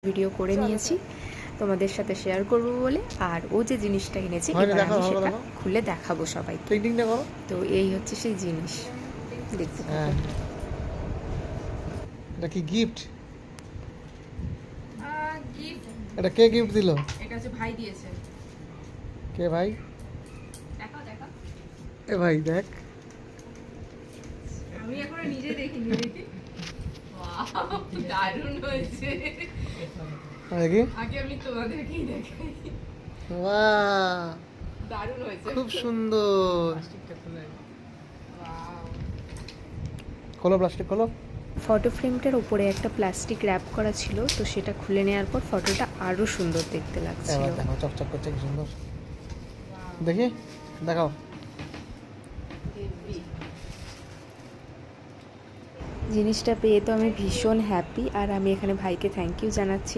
Video করে নিয়েছি তোমাদের সাথে শেয়ার করব বলে। আর ও যে জিনিসটা এনেছে এবার আমি সেটা খুলে দেখাবো সবাইকে। তো এই হচ্ছে সেই জিনিস, দেখতে থাকো। এটা কি গিফট? এটা কে গিফট দিল? এটা হচ্ছে ভাই দিয়েছে। কে ভাই? দেখো দেখো, এ ভাই দেখ, আমি এখনো নিজে দেখিনি। দেখি, ওয়াও দারুণ হয়েছে। দেখি আগে আমি তোমাদেরকেই দেখাই। বাহ, দারুণ হয়েছে, খুব সুন্দর। খোলো, প্লাস্টিক খোলো। ফটো ফ্রেমটার উপরে একটা প্লাস্টিক র্যাপ করা ছিল, তো সেটা খুলে নেওয়ার পর ফটোটা আরো সুন্দর দেখতে লাগছিল। এবার দেখো, চকচক করছে, কি সুন্দর। দেখি, দেখাও। জিনিসটা পেয়ে তো আমি ভীষণ হ্যাপি, আর আমি এখানে ভাইকে থ্যাংক ইউ জানাচ্ছি।